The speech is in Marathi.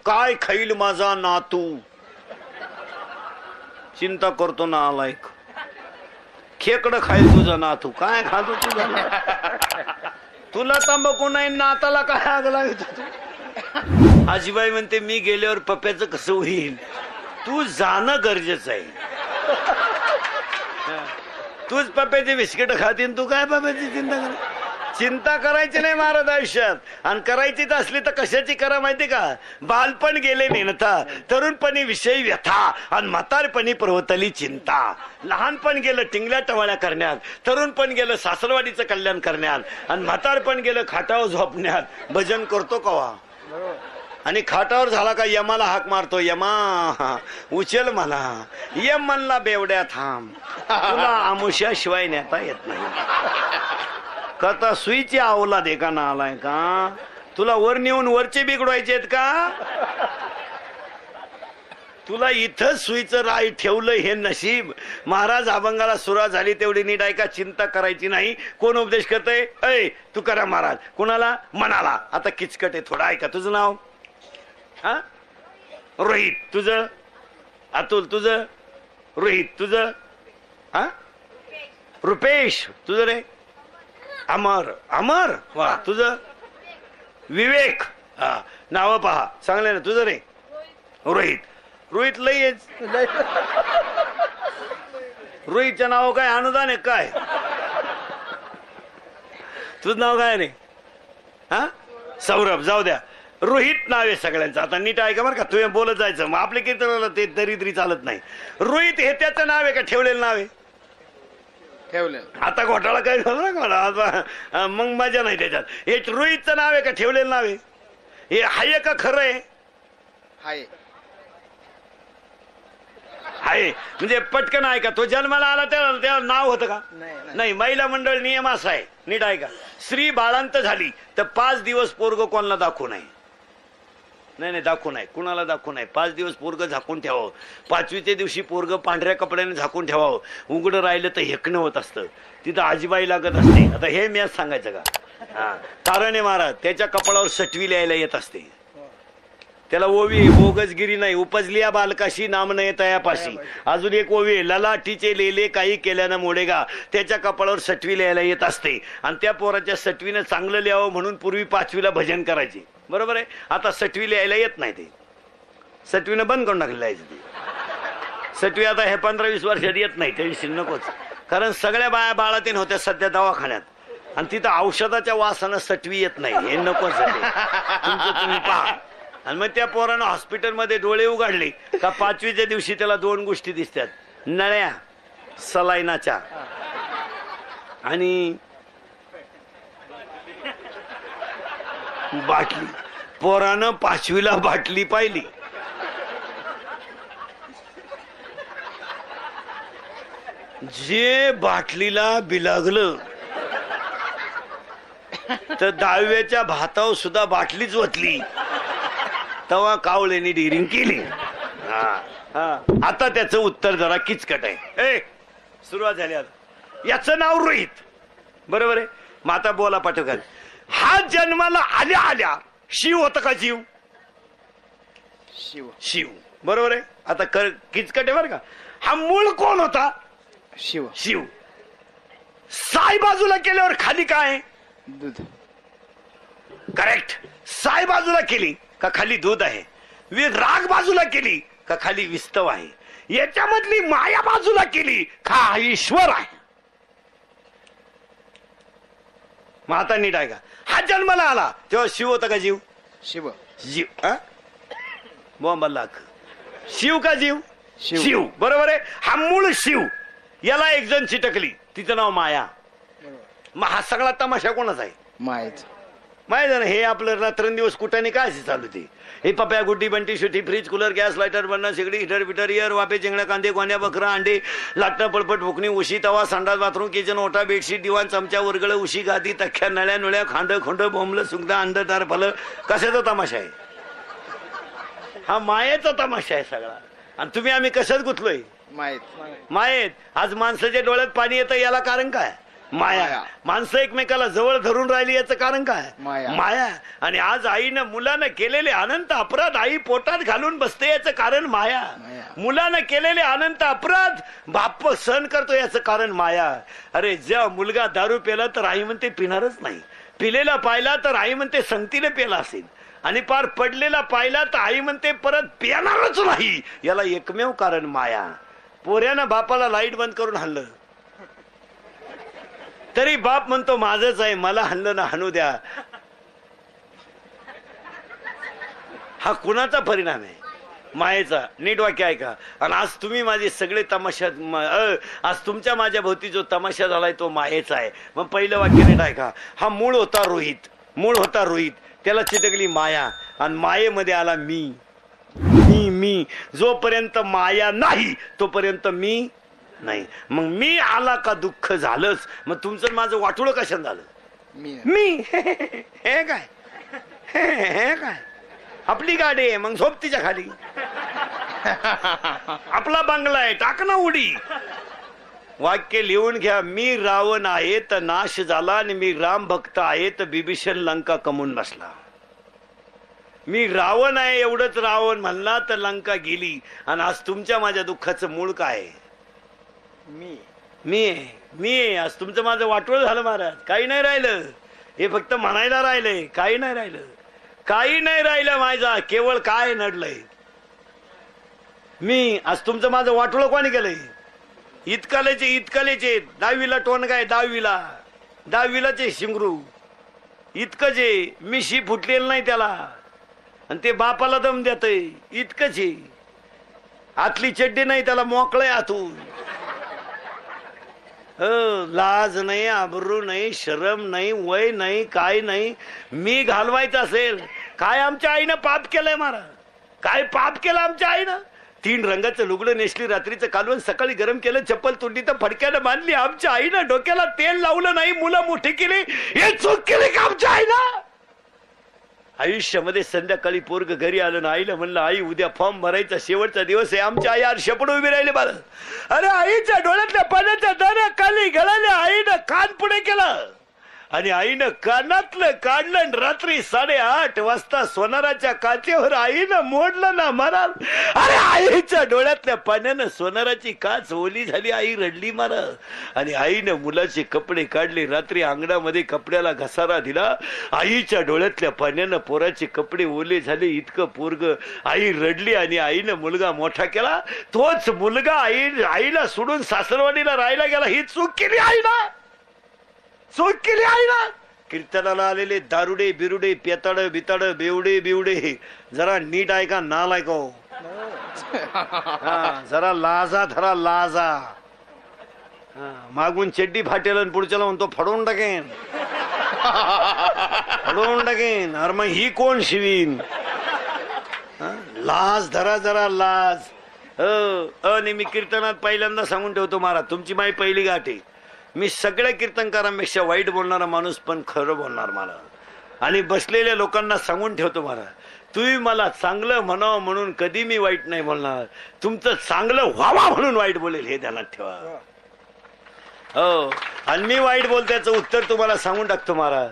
काय खाईल माझा नातू, चिंता करतो ना आलायक. खेकडं खाईल तुझा नातू, काय खातो तुझा नातू? तुला तंबाखू नाही, नाताला काय आग लागत तू? आजीबाई म्हणते मी गेल्यावर पप्प्याचं कसं होईल, तू जाणं गरजेचं आहे. तूच पप्प्याची बिस्किट खातीन, तू काय पप्प्याची चिंता कर? चिंता करायची नाही महाराज आयुष्यात. आणि करायचीच असली तर कशाची करा माहिती का? बालपण गेले नेणता, तरुणपणी विषयी व्यथा, आणि म्हातारपणी पर्वतली चिंता. लहानपण गेलं टिंगल्या टवाळ्या करण्यात, तरुणपण गेलं सासरवाडीचं कल्याण करण्यात, आणि म्हातारपण गेलं खाटावर झोपण्यात. भजन करतो कवा? आणि खाटावर झाला का यमाला हाक मारतो, यमा उचल मला. यम म्हणला बेवड्या थांब, तुला आमुष्याशिवाय नेता येत नाही. कथा सुईची आवला दे का ना आलाय का? तुला वर नेऊन वरचे बिघडवायचे आहेत का? तुला इथं सुईचं राय ठेवलं हे नशीब. महाराज अभंगाला सुरुवात झाली तेवढी नीट ऐका, चिंता करायची नाही. कोण उपदेश करतय? ऐ तू करा महाराज. कुणाला? मनाला. आता किचकट आहे थोडा, ऐका. तुझं नाव? हा, रोहित. तुझं? अतुल. तुझं? रोहित. तुझं? हा, रुपेश. तुझं रे? अमर. अमर, वा. तुझं? विवेक. हा, नाव पहा चांगले ना. तुझं रे? रोहित. रोहित लय. रोहितचं नाव काय? अनुदान आहे काय? तुझं नाव काय रे? हा, सौरभ. जाऊ द्या, रोहित नाव आहे सगळ्यांचं. आता नीट ऐका बरं का, तुम्ही बोलत जायचं, मग आपले कीर्तनाला ते दरिद्री चालत नाही. रोहित हे त्याचं नाव आहे का ठेवलेलं नाव आहे? आता घोटाळा काय झाला ना, मग मजा नाही त्याच्यात. हे रोहितचं नाव आहे का ठेवलेलं नाव आहे? हे हाय का खरं आहे? हाय म्हणजे पटकन ऐका. तो जन्माला आला तेव्हा नाव होतं का? नाही. महिला मंडळ नियम असा आहे, नीट ऐका. स्त्री बाळांत झाली तर 5 दिवस पोरग कोणाला दाखवू नये. नाही दाखवू नये, कुणाला दाखवू नये. 5 दिवस पोरग झाकून ठेवावं. 5वीच्या दिवशी पोरग पांढऱ्या कपड्याने झाकून ठेवावं. उघडं राहिलं तर हेकणं होत असतं, तिथं आजीबाई लागत असते. आता हे मी सांगायचं का? हा, कारण आहे महाराज, त्याच्या कपाळावर सटवी लिहायला येत असते. त्याला ओवी बोगसगिरी नाही. उपजली या बालकाशी नाम नये तयापाशी. अजून एक ओवी, ललाटीचे लेले काही केल्यानं मोडेगा. त्याच्या कपाळावर सटवी लिहायला येत असते. आणि त्या पोराच्या सटवीनं चांगलं लिहावं म्हणून पूर्वी 5वीला भजन करायचे, बरोबर आहे. आता सटवी लिहायला येत नाही, ते सटवीनं बंद करून टाकलेलं आहे. ते सटवी आता हे 15-20 वर्षात येत नाही. त्याविषयी नकोच, कारण सगळ्या बाया बाळातीन होत्या सध्या दवाखान्यात, आणि तिथं औषधाच्या वासानं सटवी येत नाही. हे नकोच, तुम्ही पहा. आणि मग त्या पोरानं हॉस्पिटलमध्ये डोळे उघडले का 5वीच्या दिवशी त्याला 2 गोष्टी दिसतात, नळ्या सलाईनाच्या आणि बाटली. पोरानं 5वीला बाटली पाहिली. जे बाटलीला बिलागलं तर 10वीच्या भातावर सुद्धा बाटलीच ओतली. तेव्हा कावळेनी डिरिंग केली. आता त्याचं उत्तर जरा किचकट आहे. सुरुवात झाली. याचं नाव रोहित, बरोबर आहे. माता बोला पाठवतात. हा जन्माला आल्या आल्या शिव होता का? जीव शिव, बरोबर आहे. आता किचकट आहे बरं का. हा मूळ कोण होता? शिव. साई बाजूला केल्यावर खाली काय? दूध. करेक्ट. साई बाजूला केली का खाली दूध आहे. राग बाजूला केली का खाली विस्तव आहे. याच्यामधली माया बाजूला केली का ईश्वर आहे. मग आता नीट आहे का. हा जन्माला आला तेव्हा शिव होता का? जीव. जीव. बॉम्बा लाख. शिव का जीव? शिव, बरोबर आहे. हा मूळ शिव. याला एक जण चिटकली, तिचं नाव माया. मग हा सगळा तमाशा कोणाचा आहे? मायाचा. माहिती हे आपलं रात्रंदिवस कुठाने काय चालू ते. हे पप्या गुड्डी बंटी शुटी फ्रीज कूलर गॅस लायटर बनणं शेगडी हिटर बिटर इयर वापे चिंगड्या कांदे कोण्या बकरा अंडे लाटणं पडपट फुकणी उशी तवा संडास बाथरूम किचन ओटा बेडशीट दिवाण चमचा वर्गळ उशी गादी तख्या नळ्या नुळ्या खांड खोंड बोंबलं सुगदा अंड तार फलं. कशाचा तमाशा आहे हा? मायेचा तमाशा आहे सगळा. आणि तुम्ही आम्ही कशात गुंतलोय? मायेत. आज माणसाच्या डोळ्यात पाणी येतं, याला कारण काय? माया. माणसं एकमेकाला जवळ धरून राहिली याचं कारण काय? माया. आणि आज आईनं मुलानं केलेले अनंत अपराध आई पोटात घालून बसते याचं कारण माया. मुलानं केलेले अनंत अपराध बाप सहन करतो याचं कारण माया. अरे जेव्हा मुलगा दारू पेला तर आई म्हणते पिणारच नाही, पिलेला पाहिला तर आई म्हणते संगतीने पेला असेल, आणि पार पडलेला पाहिला तर आई म्हणते परत पिणारच नाही. याला एकमेव कारण माया. पोऱ्यानं बापाला लाईट बंद करून हाणलं तरी बाप म्हणतो माझंच आहे, मला हाणलं ना हाणू द्या. हा कुणाचा परिणाम आहे? मायेचा. नीट वाक्य ऐका. आणि आज तुम्ही माझे सगळे तमाशा, आज तुमच्या माझ्या भोवती जो तमाशा झालाय तो मायेचा आहे. मग पहिलं वाक्य नीट ऐका. हा मूळ होता रोहित, मूळ होता रोहित, त्याला चिटकली माया, आणि मायेमध्ये आला मी. मी मी जोपर्यंत माया नाही तोपर्यंत मी नाही. मग मी आला का दुःख झालंच. मग तुमचं माझं वाटोळं कशाने झालं? मी हे काय, हे काय आपली गाडी आहे मग झोप तिच्या खाली. आपला बंगला आहे टाक ना उडी. वाक्य लिहून घ्या. मी रावण आहे तर नाश झाला, आणि मी राम भक्त आहे तर बिभीषण लंका कमवून बसला. मी रावण आहे एवढंच रावण म्हणला तर लंका गेली. आणि आज तुमच्या माझ्या दुःखाचं मूळ काय? मी आहे. आज तुमचं माझं वाटोळ झालं महाराज. काही नाही राहिलं, हे फक्त म्हणायला राहिलंय. काही नाही राहिलं, काही नाही राहिलं माझा, केवळ काय नडलंय मी. आज तुमचं माझं वाटोळ कोणी केलंय? इतकालेचे 10वीला टोनगा आहे, 10वीलाचे शिंगरू इतकंच आहे. मिशी फुटलेलं नाही त्याला, आणि ते बापाला दम देतय इतकंच आहे. आतली चड्डी नाही त्याला, मोकळय आतून. लाज नाही, आबरू नाही, शरम नाही, वय नाही, काय नाही. मी घालवायचं असेल काय? आमच्या आईनं पाप केलंय महाराज. काय पाप केलं आमच्या आईनं? 3 रंगाचं लुगडं नेसली, रात्रीचं कालवण सकाळी गरम केलं, चप्पल तोडली तर फडक्यानं बांधली. आमच्या आईनं डोक्याला तेल लावलं नाही, मुलं मोठी केली. हे चूक केली का आमच्या आईनं? आयुष्यामध्ये संध्याकाळी पोरग घरी आलं ना, आईला म्हणलं आई उद्या फॉर्म भरायचा शेवटचा दिवस आहे. आमच्या आई आरशापुढ उभी राहिली बाळा. अरे आईच्या डोळ्यातल्या पाण्याच्या दाण्या खाली गळाल्या. आईनं कान पुढे केलं आणि आईनं कानातलं काढलं, आणि रात्री 8:30 वाजता सोनाराच्या काचेवर आईनं मोडलं ना महाराज. अरे आईच्या डोळ्यातल्या पाण्यानं सोनाराची काच ओली झाली. आई रडली महाराज. आणि आईनं मुलाचे कपडे काढले, रात्री अंगणामध्ये कपड्याला घसारा दिला. आईच्या डोळ्यातल्या पाण्यानं पोराचे कपडे ओले झाले. इतकं पोरग आई रडली, आणि आईनं मुलगा मोठा केला. तोच मुलगा आईला सोडून सासरवाडीला राहायला गेला. ही चूक केली आईनं, चूक केली आहे ना. कीर्तनाला आलेले दारुडे बिरुडे पेताड बिताड बेवडे बिवडे जरा नीट ऐका. नालायक हो, जरा लाजा धरा, लाजा. मागून चड्डी फाटेल आणि पुढच्याला म्हणतो फडवून टाकेन, फडवून टाकेन. अरे मग ही कोण शिवीन? लाज धरा, जरा लाज. मी कीर्तनात पहिल्यांदा सांगून ठेवतो महाराज, तुमची माई पहिली गाठ आहे. मी सगळ्या कीर्तनकारांपेक्षा वाईट बोलणारा माणूस पण खरं बोलणार मला. आणि बसलेल्या लोकांना सांगून ठेवतो मला, तुम्ही मला चांगलं म्हणावं म्हणून कधी मी वाईट नाही बोलणार. तुमचं चांगलं व्हावा म्हणून वाईट बोलेल हे ध्यानात ठेवा. हो, आणि मी वाईट बोलत्याचं उत्तर तुम्हाला सांगून टाकतो महाराज.